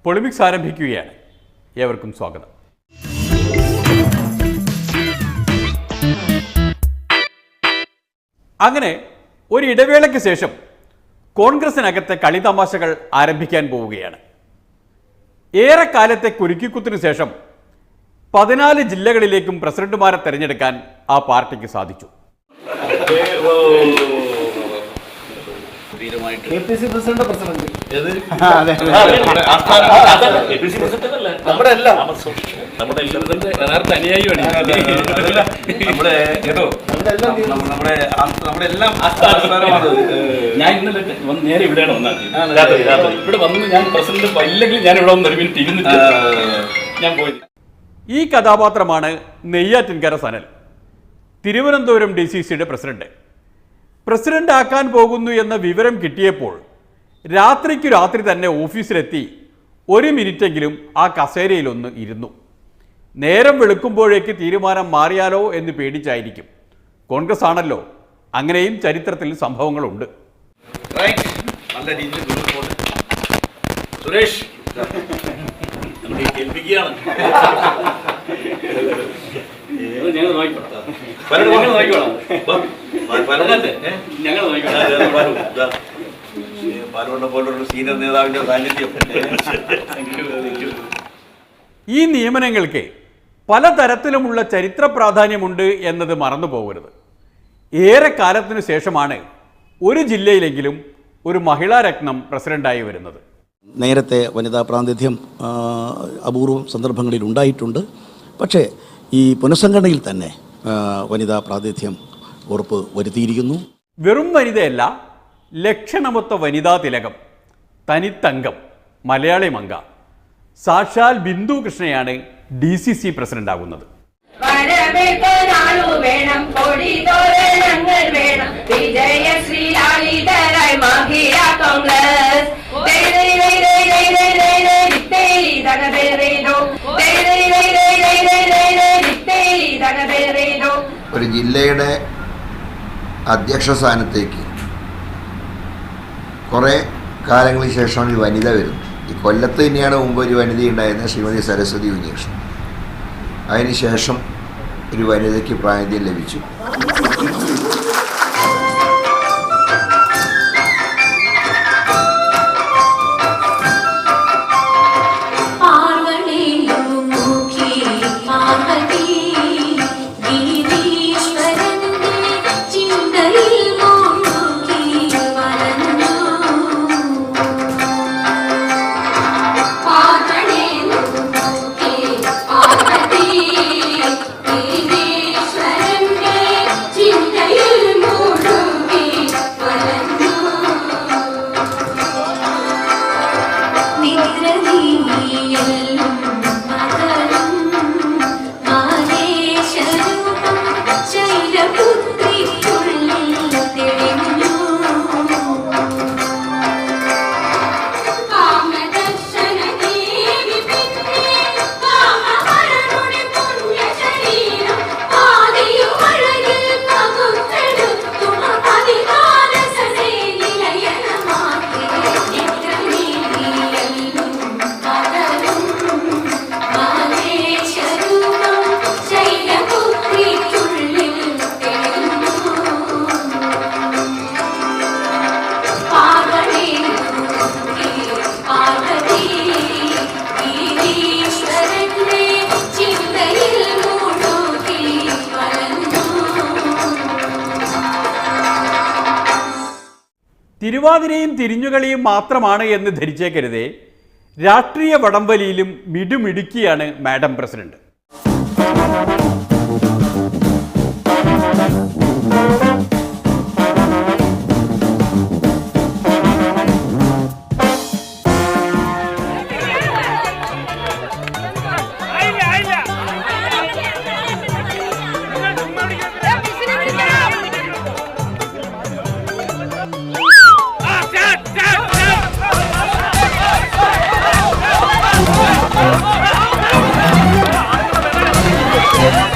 പൊളിമിക്സ് ആരംഭിക്കുകയാണ്. ഏവർക്കും സ്വാഗതം. അങ്ങനെ ഒരു ഇടവേളയ്ക്ക് ശേഷം കോൺഗ്രസിനകത്തെ കളിതമാശകൾ ആരംഭിക്കാൻ പോവുകയാണ്. ഏറെക്കാലത്തെ കുരുക്കിക്കുത്തിനു ശേഷം 14 ജില്ലകളിലേക്കും പ്രസിഡന്റുമാരെ തെരഞ്ഞെടുക്കാൻ ആ പാർട്ടിക്ക് സാധിച്ചു. ഞാൻ ഇന്നലെ നേരെ ഇവിടെയാണ് വന്നത്. ഇവിടെ വന്ന് ഞാൻ പ്രസിഡന്റ് ഇല്ലെങ്കിൽ ഞാൻ ഇവിടെ വന്ന് ഒരു മിനിറ്റ് ഇരുന്നിട്ട് ഞാൻ പോയി. ഈ കഥാപാത്രമാണ് നെയ്യാറ്റിൻകര സനൽ, തിരുവനന്തപുരം DCCയുടെ പ്രസിഡന്റ്. പ്രസിഡന്റ് ആക്കാൻ പോകുന്നു എന്ന വിവരം കിട്ടിയപ്പോൾ രാത്രി തന്നെ ഓഫീസിലെത്തി 1 മിനിറ്റെങ്കിലും ആ കസേരയിലൊന്ന് ഇരുന്നു. നേരം വെളുക്കുമ്പോഴേക്ക് തീരുമാനം മാറിയാലോ എന്ന് പേടിച്ചായിരിക്കും. കോൺഗ്രസ് ആണല്ലോ, അങ്ങനെയും ചരിത്രത്തിൽ സംഭവങ്ങളുണ്ട്. സുരേഷ് സീനിയർ നേതാവിന്റെ സാന്നിധ്യം. ഈ നിയമനങ്ങൾക്ക് പലതരത്തിലുമുള്ള ചരിത്ര പ്രാധാന്യമുണ്ട് എന്നത് മറന്നു പോകരുത്. ഏറെക്കാലത്തിനു ശേഷമാണ് ഒരു ജില്ലയിലെങ്കിലും ഒരു മഹിളാരത്നം പ്രസിഡന്റായി വരുന്നത്. നേരത്തെ വനിതാ പ്രാതിനിധ്യം അപൂർവം സന്ദർഭങ്ങളിൽ ഉണ്ടായിട്ടുണ്ട്. പക്ഷേ ഈ പുനഃസംഘടനയിൽ തന്നെ വനിതാ പ്രാതിനിധ്യം ഉറപ്പ് വരുത്തിയിരിക്കുന്നു. വെറും വനിതയല്ല, ലക്ഷണമൊത്ത വനിതാ തിലകം, തനിത്തങ്കം, മലയാളി മങ്ക, സാക്ഷാൽ ബിന്ദു കൃഷ്ണയാണ് DCC പ്രസിഡന്റാകുന്നത്. ഒരു ജില്ലയുടെ അധ്യക്ഷ സ്ഥാനത്തേക്ക് കുറേ കാലങ്ങൾക്ക് ശേഷമാണ് ഒരു വനിത വരുന്നത്. ഈ കൊല്ലത്ത് തന്നെയാണ് മുമ്പ് ഒരു വനിത ഉണ്ടായിരുന്നത്, ശ്രീമതി സരസ്വതി ഉണ്ണികൃഷ്ണൻ. അതിനുശേഷം ഒരു വനിതയ്ക്ക് പ്രാതിനിധ്യം ലഭിച്ചു. തിരുവാതിരയും തിരിഞ്ഞുകളിയും മാത്രമാണ് എന്ന് ധരിച്ചേക്കരുതേ, രാഷ്ട്രീയ വടംവലിയിലും മിടുമിടുക്കിയാണ് മാഡം പ്രസിഡന്റ്. Yeah.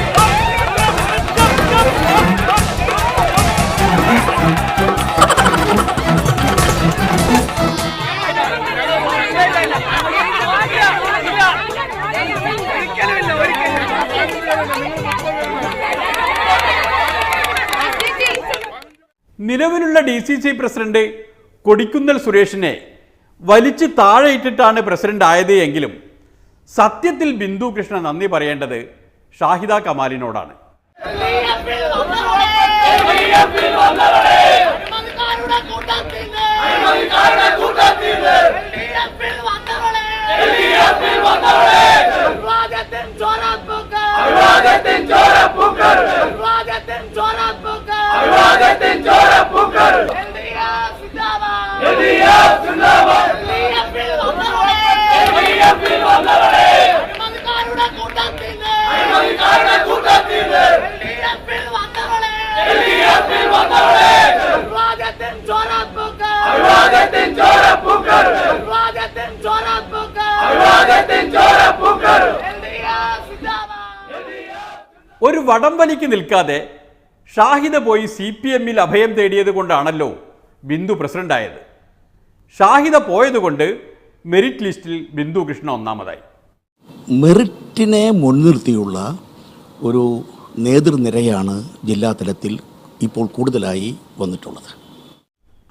നിലവിലുള്ള DCC പ്രസിഡന്റ് കൊടിക്കുന്നിൽ സുരേഷിനെ വലിച്ചു താഴെയിട്ടിട്ടാണ് പ്രസിഡന്റ് ആയത് എങ്കിലും സത്യത്തിൽ ബിന്ദു കൃഷ്ണ നന്ദി പറയേണ്ടത് ഷാഹിദ കമാലിനോടാണ്. ഒരു വടംവലിക്ക് നിൽക്കാതെ ഷാഹിദ പോയി CPM-ൽ അഭയം തേടിയത് കൊണ്ടാണല്ലോ ബിന്ദു പ്രസിഡന്റായത്. ഷാഹിദ പോയതുകൊണ്ട് മെറിറ്റ് ലിസ്റ്റിൽ ബിന്ദു കൃഷ്ണ ഒന്നാമതായി. മെറിറ്റിനെ മുൻനിർത്തിയുള്ള ഒരു നേതൃനിരയാണ് ജില്ലാ തലത്തിൽ ഇപ്പോൾ കൂടുതലായി വന്നിട്ടുള്ളത്.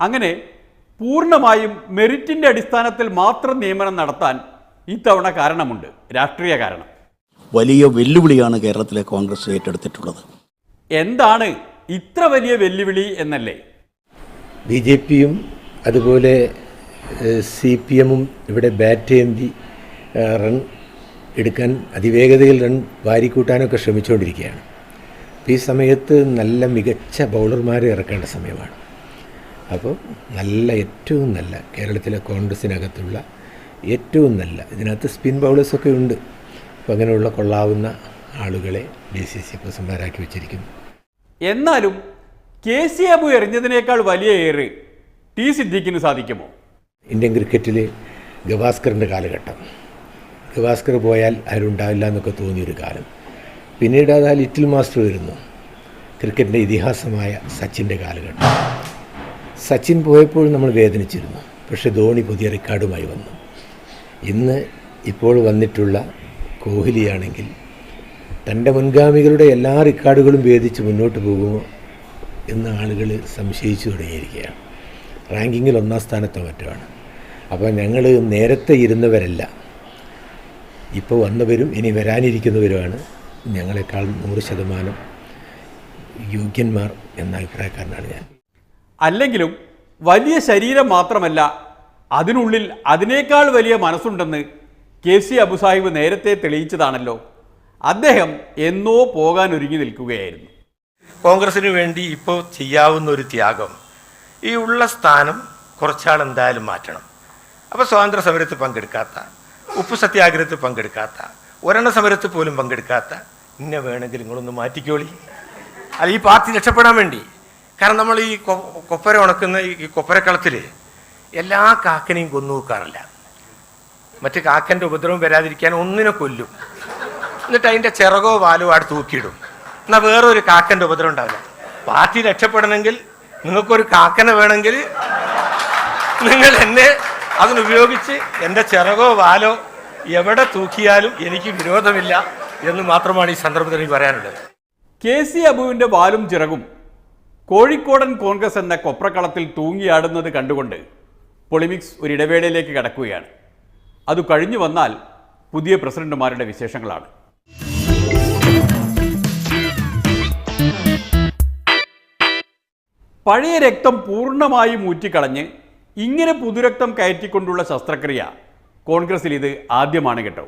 അങ്ങനെ പൂർണ്ണമായും മെറിറ്റിൻ്റെ അടിസ്ഥാനത്തിൽ മാത്രം നിയമനം നടത്താൻ ഇത്തവണ കാരണമുണ്ട്, രാഷ്ട്രീയ കാരണം. വലിയ വെല്ലുവിളിയാണ് കേരളത്തിലെ കോൺഗ്രസ് ഏറ്റെടുത്തിട്ടുള്ളത്. എന്താണ് ഇത്ര വലിയ വെല്ലുവിളി എന്നല്ലേ? BJP-യും അതുപോലെ CPM-ഉം ഇവിടെ ബാറ്റ് ചെയ്തി റൺ എടുക്കാൻ അതിവേഗതയിൽ റൺ വാരിക്കൂട്ടാനൊക്കെ ശ്രമിച്ചുകൊണ്ടിരിക്കുകയാണ്. അപ്പോൾ ഈ സമയത്ത് നല്ല മികച്ച ബൗളർമാരെ ഇറക്കേണ്ട സമയമാണ്. അപ്പോൾ ഏറ്റവും നല്ല കേരളത്തിലെ കോൺഗ്രസിനകത്തുള്ള ഏറ്റവും നല്ല ഇതിനകത്ത് സ്പിൻ ബൗളേഴ്സൊക്കെ ഉണ്ട്. അപ്പോൾ അങ്ങനെയുള്ള കൊള്ളാവുന്ന ആളുകളെ DCC പ്രസിഡന്റുമാരാക്കി വെച്ചിരിക്കുന്നു. എന്നാലും KC അബു എറിഞ്ഞതിനേക്കാൾ വലിയ ഏറ് T സിദ്ദീഖിന് സാധിക്കുമോ? ഇന്ത്യൻ ക്രിക്കറ്റിൽ ഗവാസ്കറിൻ്റെ കാലഘട്ടം, ഗവാസ്കർ പോയാൽ ആരുണ്ടാവില്ല എന്നൊക്കെ തോന്നിയൊരു കാലം. പിന്നീട് അത് ലിറ്റിൽ മാസ്റ്റർ വരുന്നു. ക്രിക്കറ്റിൻ്റെ ഇതിഹാസമായ സച്ചിൻ്റെ കാലഘട്ടം. സച്ചിൻ പോയപ്പോൾ നമ്മൾ വേദനിച്ചിരുന്നു. പക്ഷേ ധോണി പുതിയ റെക്കോർഡുമായി വന്നു. ഇപ്പോൾ വന്നിട്ടുള്ള കോഹ്ലിയാണെങ്കിൽ തൻ്റെ മുൻഗാമികളുടെ എല്ലാ റെക്കോർഡുകളും ഭേദിച്ച് മുന്നോട്ട് പോകുമോ എന്ന് ആളുകൾ സംശയിച്ചു തുടങ്ങിയിരിക്കുകയാണ്. റാങ്കിങ്ങിൽ 1-ാം സ്ഥാനത്തോ മറ്റുമാണ്. അപ്പോൾ ഞങ്ങൾ നേരത്തെ ഇരുന്നവരല്ല, ഇപ്പോൾ വന്നവരും ഇനി വരാനിരിക്കുന്നവരുമാണ് ഞങ്ങളെക്കാൾ 100% യോഗ്യന്മാർ എന്ന അഭിപ്രായക്കാരനാണ് ഞാൻ. അല്ലെങ്കിലും വലിയ ശരീരം മാത്രമല്ല, അതിനുള്ളിൽ അതിനേക്കാൾ വലിയ മനസ്സുണ്ടെന്ന് KC അബു സാഹിബ് നേരത്തെ തെളിയിച്ചതാണല്ലോ. അദ്ദേഹം എന്നോ പോകാൻ ഒരുങ്ങി നിൽക്കുകയായിരുന്നു. കോൺഗ്രസിന് വേണ്ടി ഇപ്പോൾ ചെയ്യാവുന്ന ഒരു ത്യാഗം, ഈ ഉള്ള സ്ഥാനം കുറച്ചാൾ എന്തായാലും മാറ്റണം. അപ്പോൾ സ്വാതന്ത്ര്യ സമരത്തിൽ പങ്കെടുക്കാത്ത, ഉപ്പ് സത്യാഗ്രഹത്തിൽ പങ്കെടുക്കാത്ത, ഒരെണ്ണ സമരത്തിൽ പോലും പങ്കെടുക്കാത്ത ഇന്നെ വേണമെങ്കിൽ നിങ്ങളൊന്ന് മാറ്റിക്കോളി. അത് ഈ പാർട്ടി രക്ഷപ്പെടാൻ വേണ്ടി. കാരണം നമ്മൾ ഈ കൊപ്പര ഉണക്കുന്ന ഈ കൊപ്പരക്കളത്തിൽ എല്ലാ കാക്കനെയും കൊന്നു വെക്കാറില്ല. മറ്റ് കാക്കൻ്റെ ഉപദ്രവം വരാതിരിക്കാൻ ഒന്നിനെ കൊല്ലും, എന്നിട്ട് അതിൻ്റെ ചിറകോ വാലോ ആട് തൂക്കിയിടും. എന്നാൽ വേറൊരു കാക്കൻ്റെ ഉപദ്രവം ഉണ്ടാവില്ല. പാർട്ടി രക്ഷപ്പെടണമെങ്കിൽ നിങ്ങൾക്കൊരു കാക്കനെ വേണമെങ്കിൽ നിങ്ങൾ എന്നെ അതിനുപയോഗിച്ച് എൻ്റെ ചിറകോ വാലോ എവിടെ തൂക്കിയാലും എനിക്ക് വിരോധമില്ല എന്ന് മാത്രമാണ് ഈ സന്ദർഭത്തിൽ എനിക്ക് പറയാനുള്ളത്. KC അബുവിൻ്റെ വാലും ചിറകും കോഴിക്കോടൻ കോൺഗ്രസ് എന്ന കൊപ്രക്കളത്തിൽ തൂങ്ങിയാടുന്നത് കണ്ടുകൊണ്ട് പൊളിമിക്സ് ഒരിടവേളയിലേക്ക് കടക്കുകയാണ്. അത് കഴിഞ്ഞു വന്നാൽ പുതിയ പ്രസിഡന്റുമാരുടെ വിശേഷങ്ങളാണ്. പഴയ രക്തം പൂർണ്ണമായും ഊറ്റിക്കളഞ്ഞ് ഇങ്ങനെ പുതുരക്തം കയറ്റിക്കൊണ്ടുള്ള ശസ്ത്രക്രിയ കോൺഗ്രസിൽ ഇത് ആദ്യമാണ് കേട്ടോ.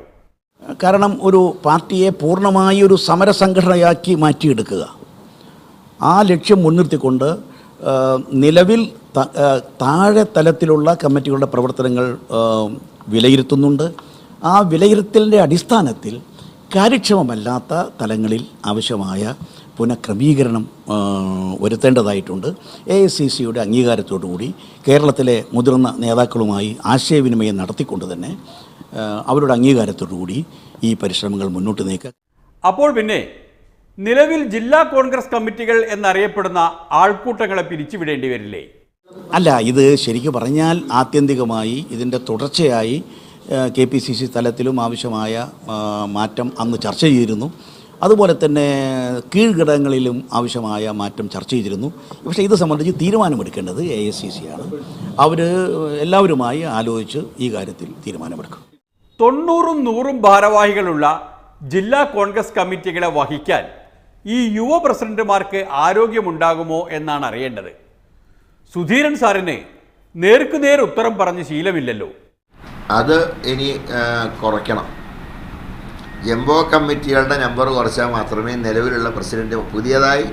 കാരണം ഒരു പാർട്ടിയെ പൂർണ്ണമായി ഒരു സമരസംഘടനയാക്കി മാറ്റിയെടുക്കുക, ആ ലക്ഷ്യം മുൻനിർത്തിക്കൊണ്ട് നിലവിൽ താഴെ തലത്തിലുള്ള കമ്മിറ്റികളുടെ പ്രവർത്തനങ്ങൾ വിലയിരുത്തുന്നുണ്ട്. ആ വിലയിരുത്തലിൻ്റെ അടിസ്ഥാനത്തിൽ കാര്യക്ഷമമല്ലാത്ത തലങ്ങളിൽ ആവശ്യമായ പുനഃക്രമീകരണം വരുത്തേണ്ടതായിട്ടുണ്ട്. AICCയുടെ അംഗീകാരത്തോടുകൂടി കേരളത്തിലെ മുതിർന്ന നേതാക്കളുമായി ആശയവിനിമയം നടത്തിക്കൊണ്ട് തന്നെ അവരുടെ അംഗീകാരത്തോടുകൂടി ഈ പരിശ്രമങ്ങൾ മുന്നോട്ട് നീക്കുക. അപ്പോൾ പിന്നെ നിലവിൽ ജില്ലാ കോൺഗ്രസ് കമ്മിറ്റികൾ എന്നറിയപ്പെടുന്ന ആൾക്കൂട്ടങ്ങളെ പിരിച്ചുവിടേണ്ടി വരില്ലേ? അല്ല, ഇത് ശരിക്കും പറഞ്ഞാൽ ആത്യന്തികമായി ഇതിൻ്റെ തുടർച്ചയായി KPCC തലത്തിലും ആവശ്യമായ മാറ്റം അന്ന് ചർച്ച ചെയ്തിരുന്നു. അതുപോലെ തന്നെ കീഴ്ഘടകങ്ങളിലും ആവശ്യമായ മാറ്റം ചർച്ച ചെയ്തിരുന്നു. പക്ഷേ ഇത് സംബന്ധിച്ച് തീരുമാനമെടുക്കേണ്ടത് AICC ആണ്. അവർ എല്ലാവരുമായി ആലോചിച്ച് ഈ കാര്യത്തിൽ തീരുമാനമെടുക്കും. 90-100 ഭാരവാഹികളുള്ള ജില്ലാ കോൺഗ്രസ് കമ്മിറ്റികളെ വഹിക്കാൻ ഈ യുവ പ്രസിഡന്റുമാർക്ക് ആരോഗ്യമുണ്ടാകുമോ എന്നാണ് അറിയേണ്ടത്. സുധീരൻ സാറിന് നേർക്കുനേർ ഉത്തരം പറഞ്ഞ് ശീലമില്ലല്ലോ. അത് ഇനി കുറയ്ക്കണം. ജംബോ കമ്മിറ്റികളുടെ നമ്പർ കുറച്ചാൽ മാത്രമേ നിലവിലുള്ള പ്രസിഡന്റ് പുതിയതായി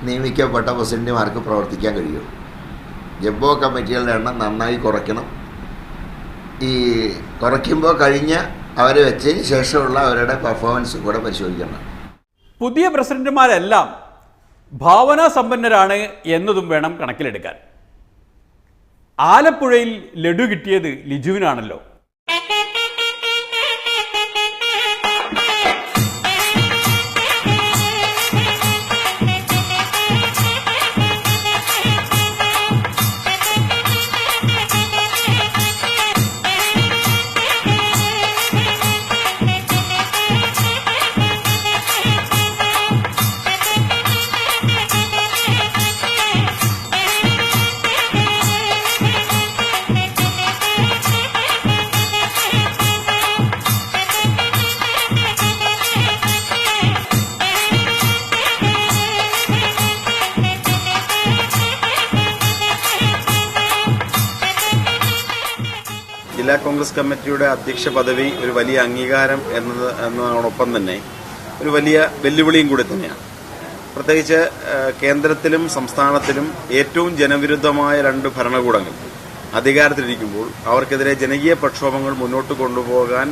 നിയമിക്കപ്പെട്ട പ്രസിഡന്റുമാർക്ക് പ്രവർത്തിക്കാൻ കഴിയൂ. ജംബോ കമ്മിറ്റികളുടെ എണ്ണം നന്നായി കുറയ്ക്കണം. ഈ കുറയ്ക്കുമ്പോൾ കഴിഞ്ഞ അവരെ വെച്ചതിന് ശേഷമുള്ള അവരുടെ പെർഫോമൻസ് കൂടെ പരിശോധിക്കണം. പുതിയ പ്രസിഡന്റുമാരെല്ലാം ഭാവനാ സമ്പന്നരാണ് എന്നതും വേണം കണക്കിലെടുക്കാൻ. ആലപ്പുഴയിൽ ലഡു കിട്ടിയത് ലിജുവിനാണല്ലോ. ജില്ലാ കോൺഗ്രസ് കമ്മിറ്റിയുടെ അധ്യക്ഷ പദവി ഒരു വലിയ അംഗീകാരം എന്നതോടൊപ്പം തന്നെ ഒരു വലിയ വെല്ലുവിളിയും കൂടി തന്നെയാണ്. പ്രത്യേകിച്ച് കേന്ദ്രത്തിലും സംസ്ഥാനത്തിലും ഏറ്റവും ജനവിരുദ്ധമായ 2 ഭരണകൂടങ്ങൾ അധികാരത്തിലിരിക്കുമ്പോൾ അവർക്കെതിരെ ജനകീയ പ്രക്ഷോഭങ്ങൾ മുന്നോട്ട് കൊണ്ടുപോകാൻ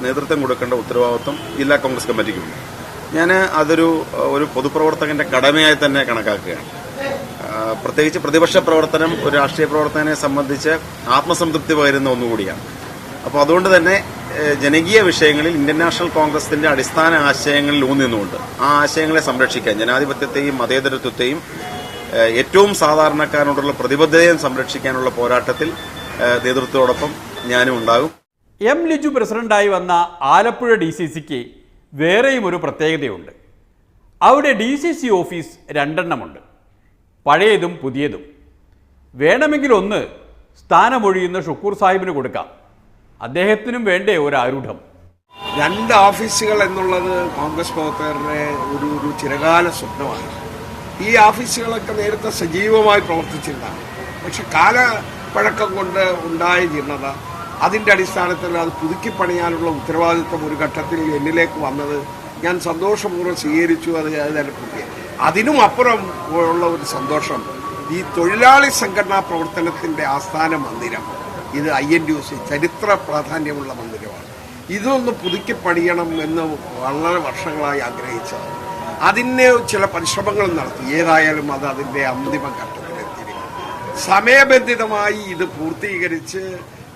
നേതൃത്വം കൊടുക്കേണ്ട ഉത്തരവാദിത്വം ജില്ലാ കോൺഗ്രസ് കമ്മിറ്റിക്കുണ്ട്. ഞാൻ അതൊരു പൊതുപ്രവർത്തകന്റെ കടമയായി തന്നെ കണക്കാക്കുകയാണ്. പ്രത്യേകിച്ച് പ്രതിപക്ഷ പ്രവർത്തനം ഒരു രാഷ്ട്രീയ പ്രവർത്തകനെ സംബന്ധിച്ച് ആത്മസംതൃപ്തി പകരുന്ന ഒന്നുകൂടിയാണ്. അപ്പോൾ അതുകൊണ്ട് തന്നെ ജനകീയ വിഷയങ്ങളിൽ ഇന്ത്യൻ നാഷണൽ കോൺഗ്രസിന്റെ അടിസ്ഥാന ആശയങ്ങളിൽ ഊന്നിന്നുകൊണ്ട് ആ ആശയങ്ങളെ സംരക്ഷിക്കാൻ, ജനാധിപത്യത്തെയും മതേതരത്വത്തെയും ഏറ്റവും സാധാരണക്കാരോടുള്ള പ്രതിബദ്ധതയും സംരക്ഷിക്കാനുള്ള പോരാട്ടത്തിൽ നേതൃത്വത്തോടൊപ്പം ഞാനും ഉണ്ടാകും. എം ലിജു പ്രസിഡന്റായി വന്ന ആലപ്പുഴ DCCക്ക് വേറെയും ഒരു പ്രത്യേകതയുണ്ട്. അവിടെ DCC ഓഫീസ് 2 എണ്ണമുണ്ട്, പഴയതും പുതിയതും. വേണമെങ്കിൽ ഒന്ന് സ്ഥാനമൊഴിയുന്ന ഷുക്കൂർ സാഹിബിന് കൊടുക്കാം. അദ്ദേഹത്തിനും വേണ്ടേ ഒരു ആരൂഢം. 2 ഓഫീസുകൾ എന്നുള്ളത് കോൺഗ്രസ് പ്രവർത്തകരുടെ ഒരു ചിരകാല സ്വപ്നമാണ്. ഈ ഓഫീസുകളൊക്കെ നേരത്തെ സജീവമായി പ്രവർത്തിച്ചിരുന്നതാണ്. പക്ഷെ കാലപ്പഴക്കം കൊണ്ട് ഉണ്ടായ ജീർണത, അതിൻ്റെ അടിസ്ഥാനത്തിൽ അത് പുതുക്കിപ്പണിയാനുള്ള ഉത്തരവാദിത്വം ഒരു ഘട്ടത്തിൽ എന്നിലേക്ക് വന്നത് ഞാൻ സന്തോഷപൂർവ്വം സ്വീകരിച്ചു. അത് തന്നെ പുതിയ അതിനും അപ്പുറം ഉള്ള ഒരു സന്തോഷം, ഈ തൊഴിലാളി സംഘടനാ പ്രവർത്തനത്തിൻ്റെ ആസ്ഥാന മന്ദിരം, ഇത് INTUC ചരിത്ര പ്രാധാന്യമുള്ള മന്ദിരമാണ്. ഇതൊന്ന് പുതുക്കി പണിയണം എന്ന് വളരെ വർഷങ്ങളായി ആഗ്രഹിച്ചത്. അതിന് ചില പരിശ്രമങ്ങൾ നടത്തി. ഏതായാലും അത് അതിൻ്റെ അന്തിമ ഘട്ടത്തിലെത്തിയിരിക്കും. സമയബന്ധിതമായി ഇത് പൂർത്തീകരിച്ച്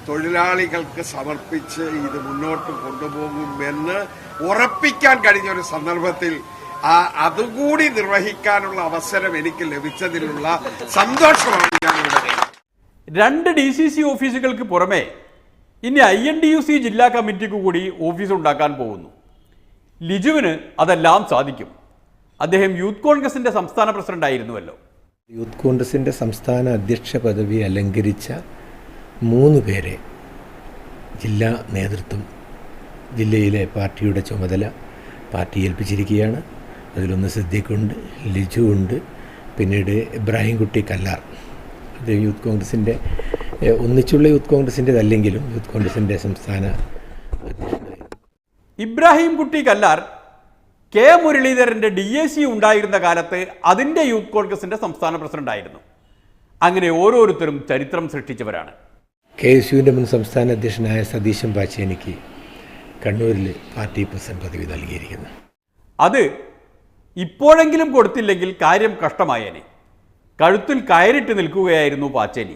തൊഴിലാളികൾക്ക് സമർപ്പിച്ച് ഇത് മുന്നോട്ട് കൊണ്ടുപോകുമെന്ന് ഉറപ്പിക്കാൻ കഴിഞ്ഞൊരു സന്ദർഭത്തിൽ അതുകൂടി നിർവഹിക്കാനുള്ള അവസരം എനിക്ക് ലഭിച്ചതിലുള്ള സന്തോഷമാണ് ഞാനിവിടെ. 2 DCC ഓഫീസുകൾക്ക് പുറമെ ഇനി INTUC ജില്ലാ കമ്മിറ്റിക്ക് കൂടി ഓഫീസ് ഉണ്ടാക്കാൻ പോകുന്നു. ലിജുവിന് അതെല്ലാം സാധിക്കും. അദ്ദേഹം യൂത്ത് കോൺഗ്രസിന്റെ സംസ്ഥാന പ്രസിഡന്റ് ആയിരുന്നുവല്ലോ. യൂത്ത് കോൺഗ്രസിൻ്റെ സംസ്ഥാന അധ്യക്ഷ പദവി അലങ്കരിച്ച 3 പേരെ ജില്ലാ നേതൃത്വം, ജില്ലയിലെ പാർട്ടിയുടെ ചുമതല പാർട്ടി ഏൽപ്പിച്ചിരിക്കുകയാണ്. അതിലൊന്ന് സിദ്ദീഖുണ്ട്, ലിജു ഉണ്ട്, പിന്നീട് ഇബ്രാഹിം കുട്ടി കല്ലാർ. അത് യൂത്ത് കോൺഗ്രസിൻ്റെ ഒന്നിച്ചുള്ള യൂത്ത് കോൺഗ്രസിൻ്റെതല്ലെങ്കിലും യൂത്ത് കോൺഗ്രസിൻ്റെ സംസ്ഥാന അധ്യക്ഷനായിരുന്നു. ഇബ്രാഹിം കുട്ടി കല്ലാർ K. മുരളീധരൻ്റെ DAC ഉണ്ടായിരുന്ന കാലത്ത് അതിൻ്റെ യൂത്ത് കോൺഗ്രസിൻ്റെ സംസ്ഥാന പ്രസിഡന്റായിരുന്നു. അങ്ങനെ ഓരോരുത്തരും ചരിത്രം സൃഷ്ടിച്ചവരാണ്. KSUവിൻ്റെ മുൻ സംസ്ഥാന അധ്യക്ഷനായ സതീശൻ പാച്ചേനിക്ക് കണ്ണൂരിൽ പാർട്ടി പ്രസിഡന്റ് പദവി നൽകിയിരിക്കുന്നു. അത് ഇപ്പോഴെങ്കിലും കൊടുത്തില്ലെങ്കിൽ കാര്യം കഷ്ടമായേനെ. കഴുത്തിൽ കയറിട്ട് നിൽക്കുകയായിരുന്നു പാച്ചേനി.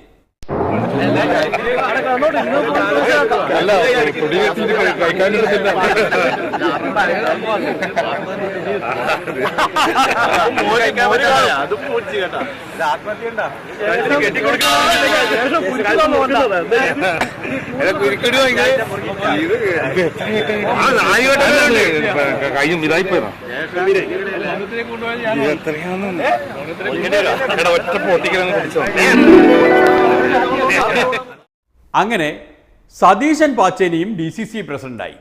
കയ്യും ഇതായിപ്പോ അങ്ങനെ സതീശൻ പാച്ചേനിയും DCC പ്രസിഡന്റായി.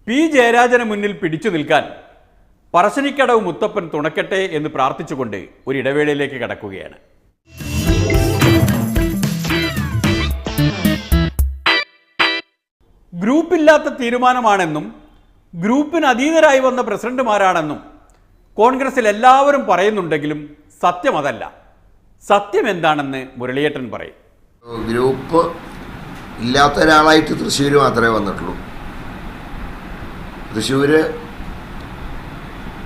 പി ജയരാജന് മുന്നിൽ പിടിച്ചു നിൽക്കാൻ പറശ്ശിനിക്കടവ് മുത്തപ്പൻ തുണക്കട്ടെ എന്ന് പ്രാർത്ഥിച്ചുകൊണ്ട് ഒരു ഇടവേളയിലേക്ക് കടക്കുകയാണ്. ഗ്രൂപ്പില്ലാത്ത തീരുമാനമാണെന്നും ഗ്രൂപ്പിന് അതീതരായി വന്ന പ്രസിഡന്റുമാരാണെന്നും കോൺഗ്രസിൽ എല്ലാവരും പറയുന്നുണ്ടെങ്കിലും സത്യം അതല്ല. സത്യം എന്താണെന്ന് മുരളിയേട്ടൻ പറയും. ഗ്രൂപ്പ് ഇല്ലാത്ത ഒരാളായിട്ട് തൃശ്ശൂർ മാത്രമേ വന്നിട്ടുള്ളൂ. തൃശ്ശൂർ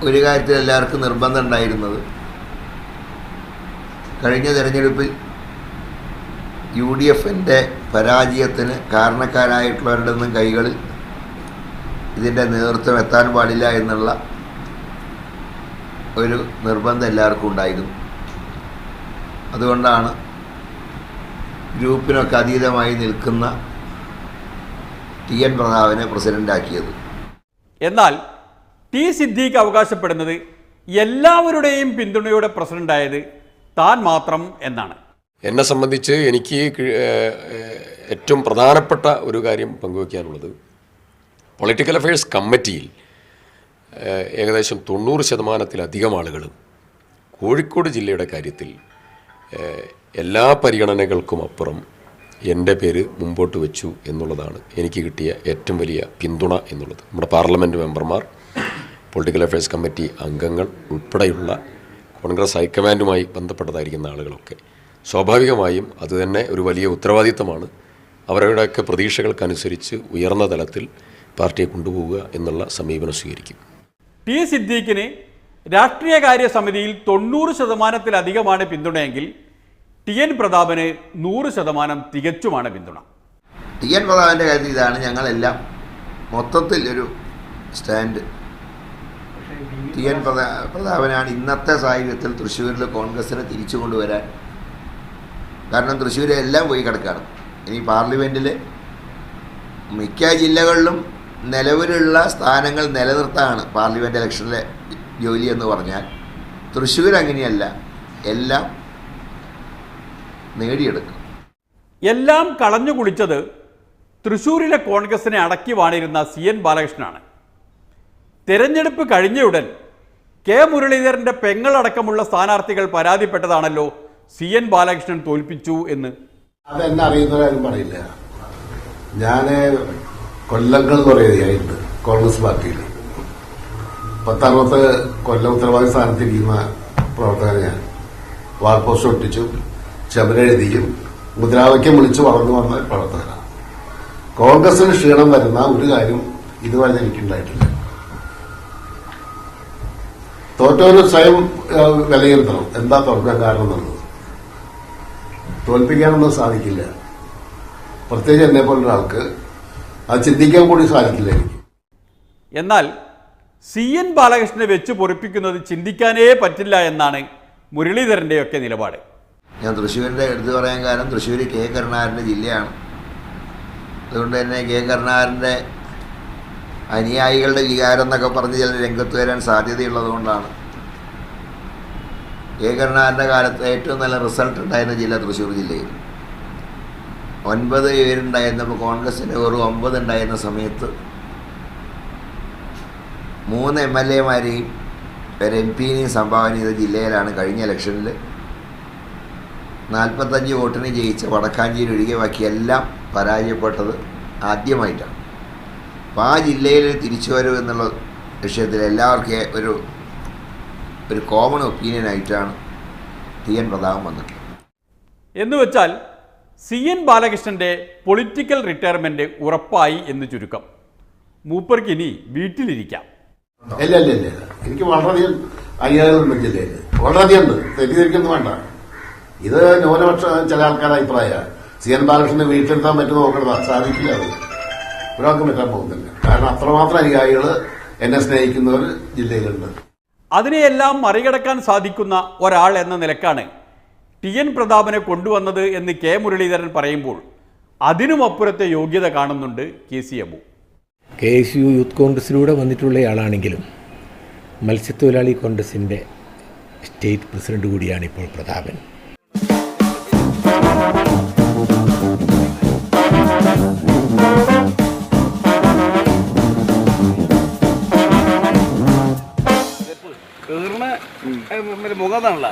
ഒരു കാര്യത്തിൽ എല്ലാവർക്കും നിർബന്ധം ഉണ്ടായിരുന്നത്, കഴിഞ്ഞ തിരഞ്ഞെടുപ്പിൽ UDFൻ്റെ പരാജയത്തിന് കാരണക്കാരായിട്ടുള്ളവരുടെ ഒന്നും കൈകളിൽ ഇതിൻ്റെ നേതൃത്വം എത്താൻ പാടില്ല എന്നുള്ള ഒരു നിർബന്ധം എല്ലാവർക്കും ഉണ്ടായിരുന്നു. അതുകൊണ്ടാണ് ഗ്രൂപ്പിനൊക്കെ അതീതമായി നിൽക്കുന്ന TN പ്രതാപനെ പ്രസിഡൻ്റാക്കിയത്. എന്നാൽ T സിദ്ദീഖ് അവകാശപ്പെടുന്നത് എല്ലാവരുടെയും പിന്തുണയോടെ പ്രസിഡന്റായത് താൻ മാത്രം എന്നാണ്. എന്നെ സംബന്ധിച്ച് എനിക്ക് ഏറ്റവും പ്രധാനപ്പെട്ട ഒരു കാര്യം പങ്കുവയ്ക്കാനുള്ളത്, പൊളിറ്റിക്കൽ അഫയേഴ്സ് കമ്മിറ്റിയിൽ ഏകദേശം 90% ആളുകളും കോഴിക്കോട് ജില്ലയുടെ കാര്യത്തിൽ എല്ലാ പരിഗണനകൾക്കും അപ്പുറം എൻ്റെ പേര് മുമ്പോട്ട് വെച്ചു എന്നുള്ളതാണ് എനിക്ക് കിട്ടിയ ഏറ്റവും വലിയ പിന്തുണ എന്നുള്ളത്. നമ്മുടെ പാർലമെൻറ്റ് മെമ്പർമാർ, പൊളിറ്റിക്കൽ അഫയേഴ്സ് കമ്മിറ്റി അംഗങ്ങൾ ഉൾപ്പെടെയുള്ള കോൺഗ്രസ് ഹൈക്കമാൻഡുമായി ബന്ധപ്പെട്ടതായിരിക്കുന്ന ആളുകളൊക്കെ സ്വാഭാവികമായും അതുതന്നെ ഒരു വലിയ ഉത്തരവാദിത്തമാണ്. അവരുടെയൊക്കെ പ്രതീക്ഷകൾക്കനുസരിച്ച് ഉയർന്ന തലത്തിൽ പാർട്ടിയെ കൊണ്ടുപോവുക എന്നുള്ള സമീപനം സ്വീകരിക്കും. T സിദ്ദീഖിന് രാഷ്ട്രീയകാര്യ സമിതിയിൽ 90%-ലധികമാണ് പിന്തുണയെങ്കിൽ TN പ്രതാപന് 100% തികച്ചുമാണ് പിന്തുണ. TN പ്രതാപൻ്റെ കാര്യത്തിൽ ഇതാണ് ഞങ്ങളെല്ലാം മൊത്തത്തിൽ ഒരു സ്റ്റാൻഡ്. TN പ്രതാപനാണ് ഇന്നത്തെ സാഹചര്യത്തിൽ തൃശ്ശൂരിൽ കോൺഗ്രസിനെ തിരിച്ചു കൊണ്ടുവരാൻ. കാരണം തൃശ്ശൂർ എല്ലാം പോയി കിടക്കുകയാണ്. ഇനി പാർലമെൻറ്റിൽ മിക്ക ജില്ലകളിലും നിലവിലുള്ള സ്ഥാനങ്ങൾ നിലനിർത്താനാണ് പാർലമെൻറ്റ് ഇലക്ഷനിലെ ജോലി എന്ന് പറഞ്ഞാൽ, തൃശ്ശൂർ അങ്ങനെയല്ല, എല്ലാം നേടിയെടുക്കും. എല്ലാം കളഞ്ഞു കുളിച്ചത് തൃശ്ശൂരിലെ കോൺഗ്രസിനെ അടക്കി വാണിരുന്ന CN ബാലകൃഷ്ണനാണ്. തെരഞ്ഞെടുപ്പ് കഴിഞ്ഞയുടൻ K മുരളീധരൻ്റെ പെങ്ങളടക്കമുള്ള സ്ഥാനാർത്ഥികൾ പരാതിപ്പെട്ടതാണല്ലോ CN ബാലകൃഷ്ണൻ തോൽപ്പിച്ചു എന്ന്. അതെന്നെ അറിയുന്ന കാര്യം പറയില്ല. ഞാൻ കൊല്ലങ്ങൾ കുറേയായിട്ട് കോൺഗ്രസ് പാർട്ടിയിൽ 10-60 കൊല്ലം ഉത്തരവാദി സ്ഥാനത്തിരിക്കുന്ന പ്രവർത്തകരെ ഞാൻ വാൾ പോസ്റ്റ് ഒട്ടിച്ചും ചമരെഴുതിയും മുദ്രാവാക്യം വിളിച്ചു വളർന്നു വന്ന പ്രവർത്തകരാണ്. കോൺഗ്രസിന് ക്ഷീണം വരുന്ന ഒരു കാര്യം ഇതുവരെ എനിക്കുണ്ടായിട്ടില്ല. തോറ്റവര് സ്വയം വിലയിരുത്തണം എന്താ തോൽക്കാൻ കാരണം എന്നുള്ളത്. തോൽപ്പിക്കാനൊന്നും സാധിക്കില്ല. പ്രത്യേകിച്ച് എന്നെ പോലൊരാൾക്ക് അത് ചിന്തിക്കാൻ കൂടി സാധിക്കില്ല എനിക്ക്. എന്നാൽ CN ബാലകൃഷ്ണനെ വെച്ച് പൊറിപ്പിക്കുന്നത് ചിന്തിക്കാനേ പറ്റില്ല എന്നാണ് മുരളീധരൻ്റെയൊക്കെ നിലപാട്. ഞാൻ തൃശ്ശൂരിൻ്റെ എടുത്തു പറയാൻ കാരണം തൃശ്ശൂർ K കരുണാകരൻ്റെ ജില്ലയാണ്. അതുകൊണ്ട് തന്നെ K കരുണാകരൻ്റെ അനുയായികളുടെ വികാരം എന്നൊക്കെ പറഞ്ഞ് ചില രംഗത്ത് വരാൻ സാധ്യതയുള്ളതുകൊണ്ടാണ്. K കരുണാകരൻ്റെ കാലത്ത് ഏറ്റവും നല്ല റിസൾട്ട് ഉണ്ടായിരുന്ന ജില്ല തൃശ്ശൂർ ജില്ലയിൽ. 9 പേരുണ്ടായിരുന്നപ്പോൾ കോൺഗ്രസിന് വെറും 9 ഉണ്ടായിരുന്ന സമയത്ത് 3 MLA-മാരെയും ഒരു MP-നെയും സംഭാവന ചെയ്ത ജില്ലയിലാണ് കഴിഞ്ഞ ഇലക്ഷനിൽ 45 വോട്ടിന് ജയിച്ച വടക്കാഞ്ചേരി ഒഴികെ ബാക്കി എല്ലാം പരാജയപ്പെട്ടത് ആദ്യമായിട്ടാണ്. അപ്പോൾ ആ ജില്ലയിൽ തിരിച്ചുവരവ് എന്നുള്ള വിഷയത്തിൽ എല്ലാവർക്കും ഒരു കോമൺ ഒപ്പീനിയനായിട്ടാണ് TN പ്രതാപൻ വന്നിട്ടുള്ളത്. എന്നുവെച്ചാൽ CN ബാലകൃഷ്ണൻ്റെ പൊളിറ്റിക്കൽ റിട്ടയർമെൻറ്റ് ഉറപ്പായി എന്ന് ചുരുക്കം. മൂപ്പർക്ക് ഇനി വീട്ടിലിരിക്കാം. ഇല്ല ഇല്ല ഇല്ല, എനിക്ക് വളരെയധികം അനുയായികളുണ്ട് ജില്ലയിൽ, വളരെയധികം ഉണ്ട്. തെറ്റിദ്ധരിക്കൊന്നും വേണ്ട. ഇത് ന്യൂനപക്ഷ ചില ആൾക്കാരുടെ അഭിപ്രായമാണ്. CN ബാലകൃഷ്ണനെ വീട്ടിലെത്താൻ പറ്റുന്ന നോക്കണം, സാധിക്കില്ല. അത് ഒരാൾക്കും പറ്റാൻ പോകുന്നില്ല. കാരണം അത്രമാത്രം അനുയായികൾ, എന്നെ സ്നേഹിക്കുന്നവർ ജില്ലയിലുണ്ട്. അതിനെയെല്ലാം മറികടക്കാൻ സാധിക്കുന്ന ഒരാൾ എന്ന നിലക്കാണ് TN പ്രതാപനെ കൊണ്ടുവന്നത് എന്ന് K മുരളീധരൻ പറയുമ്പോൾ അതിനുമപ്പുറത്തെ യോഗ്യത കാണുന്നുണ്ട് KC അബു. KSU യൂത്ത് കോൺഗ്രസിലൂടെ വന്നിട്ടുള്ളയാളാണെങ്കിലും മത്സ്യത്തൊഴിലാളി കോൺഗ്രസിൻ്റെ സ്റ്റേറ്റ് പ്രസിഡന്റ് കൂടിയാണ് ഇപ്പോൾ പ്രതാപൻ. മുഖത്താണല്ല,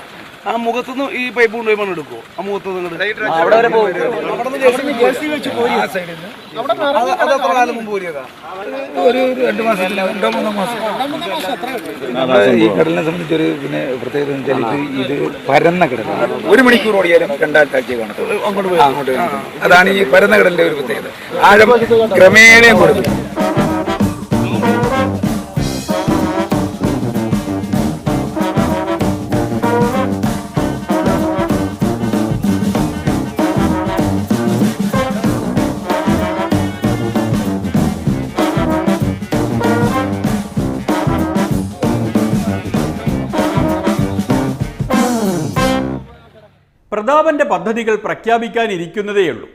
ആ മുഖത്തുനിന്ന് ഈ പൈപ്പ് കൊണ്ടുപോയി മണ്ണ് എടുക്കുമോ? ആ മുഖത്ത് ഒരു 2 മാസത്തിൽ 2-3 മാസം. ഈ കടലിനെ സംബന്ധിച്ചൊരു പിന്നെ പ്രത്യേകത എന്ന് വെച്ചാൽ ഇത് പരന്ന കടലാണ്. 1 മണിക്കൂർ ഓടിയാലും 2 ആഴ്ച കാണത്തുള്ളൂ. അങ്ങോട്ട് അതാണ് ഈ പരന്ന കടലിന്റെ ഒരു പ്രത്യേകത. ആഴം ക്രമേണ കൊടുക്കും. പ്രതാപന്റെ പദ്ധതികൾ പ്രഖ്യാപിക്കാനിരിക്കുന്നതേയുള്ളൂ.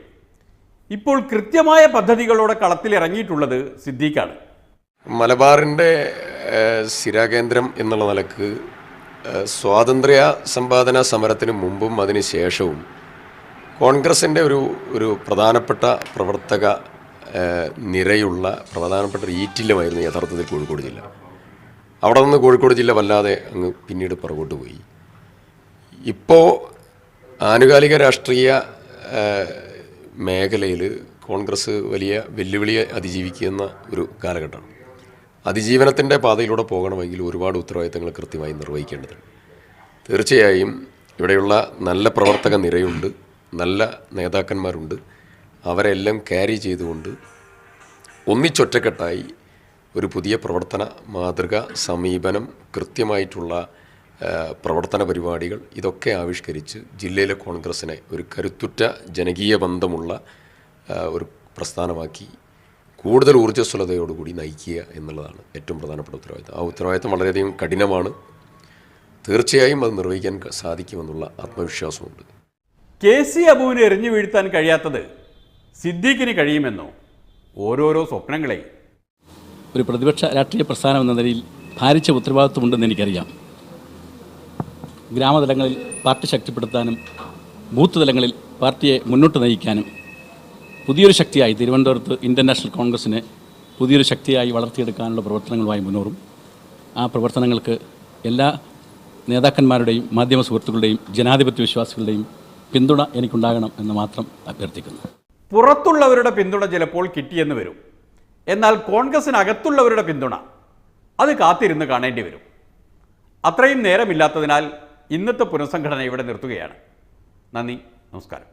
ഇപ്പോൾ കൃത്യമായ പദ്ധതികളോടെ കളത്തിലിറങ്ങിയിട്ടുള്ളത് സിദ്ദീഖാണ്. മലബാറിൻ്റെ സ്ഥിരാകേന്ദ്രം എന്നുള്ള നിലക്ക് സ്വാതന്ത്ര്യ സമ്പാദന സമരത്തിന് മുമ്പും അതിന് ശേഷവും കോൺഗ്രസിൻ്റെ ഒരു പ്രധാനപ്പെട്ട പ്രവർത്തക നിരയുള്ള പ്രധാനപ്പെട്ട ഒരു ഈറ്റില്ലമായിരുന്നു യഥാർത്ഥത്തിൽ കോഴിക്കോട് ജില്ല. അവിടെ നിന്ന് കോഴിക്കോട് ജില്ല വല്ലാതെ അങ്ങ് പിന്നീട് പുറകോട്ട് പോയി. ഇപ്പോൾ ആനുകാലിക രാഷ്ട്രീയ മേഖലയിൽ കോൺഗ്രസ് വലിയ വെല്ലുവിളിയെ അതിജീവിക്കുന്ന ഒരു കാലഘട്ടമാണ്. അതിജീവനത്തിൻ്റെ പാതയിലൂടെ പോകണമെങ്കിൽ ഒരുപാട് ഉത്തരവാദിത്തങ്ങൾ കൃത്യമായി നിർവഹിക്കേണ്ടതുണ്ട്. തീർച്ചയായും ഇവിടെയുള്ള നല്ല പ്രവർത്തക നിരയുണ്ട്, നല്ല നേതാക്കന്മാരുണ്ട്. അവരെല്ലാം ക്യാരി ചെയ്തുകൊണ്ട് ഒന്നിച്ചൊറ്റക്കെട്ടായി ഒരു പുതിയ പ്രവർത്തന മാതൃക, സമീപനം, കൃത്യമായിട്ടുള്ള പ്രവർത്തന പരിപാടികൾ ഇതൊക്കെ ആവിഷ്കരിച്ച് ജില്ലയിലെ കോൺഗ്രസിനെ ഒരു കരുത്തുറ്റ ജനകീയ ബന്ധമുള്ള ഒരു പ്രസ്ഥാനമാക്കി കൂടുതൽ ഊർജ്ജസ്വലതയോടുകൂടി നയിക്കുക എന്നുള്ളതാണ് ഏറ്റവും പ്രധാനപ്പെട്ട ഉത്തരവാദിത്തം. ആ ഉത്തരവാദിത്തം വളരെയധികം കഠിനമാണ്. തീർച്ചയായും അത് നിർവഹിക്കാൻ സാധിക്കുമെന്നുള്ള ആത്മവിശ്വാസമുണ്ട്. KC അബുവിനെ എറിഞ്ഞു വീഴ്ത്താൻ കഴിയാത്തത് സിദ്ദീഖിന് കഴിയുമെന്നോ? ഓരോരോ സ്വപ്നങ്ങളെ ഒരു പ്രതിപക്ഷ രാഷ്ട്രീയ പ്രസ്ഥാനം എന്ന നിലയിൽ ഭാരിച്ച ഉത്തരവാദിത്വമുണ്ടെന്ന് എനിക്കറിയാം. ഗ്രാമതലങ്ങളിൽ പാർട്ടി ശക്തിപ്പെടുത്താനും ബൂത്ത് തലങ്ങളിൽ പാർട്ടിയെ മുന്നോട്ട് നയിക്കാനും പുതിയൊരു ശക്തിയായി തിരുവനന്തപുരത്ത് ഇന്ത്യൻ നാഷണൽ കോൺഗ്രസിനെ പുതിയൊരു ശക്തിയായി വളർത്തിയെടുക്കാനുള്ള പ്രവർത്തനങ്ങളുമായി മുന്നോറും. ആ പ്രവർത്തനങ്ങൾക്ക് എല്ലാ നേതാക്കന്മാരുടെയും മാധ്യമ സുഹൃത്തുക്കളുടെയും ജനാധിപത്യ വിശ്വാസികളുടെയും പിന്തുണ എനിക്കുണ്ടാകണം എന്ന് മാത്രം അഭ്യർത്ഥിക്കുന്നു. പുറത്തുള്ളവരുടെ പിന്തുണ ചിലപ്പോൾ കിട്ടിയെന്ന് വരും. എന്നാൽ കോൺഗ്രസിനകത്തുള്ളവരുടെ പിന്തുണ അത് കാത്തിരുന്ന് കാണേണ്ടി വരും. അത്രയും നേരമില്ലാത്തതിനാൽ ഇന്നത്തെ പുനഃസംഘടന ഇവിടെ നിർത്തുകയാണ്. നന്ദി, നമസ്കാരം.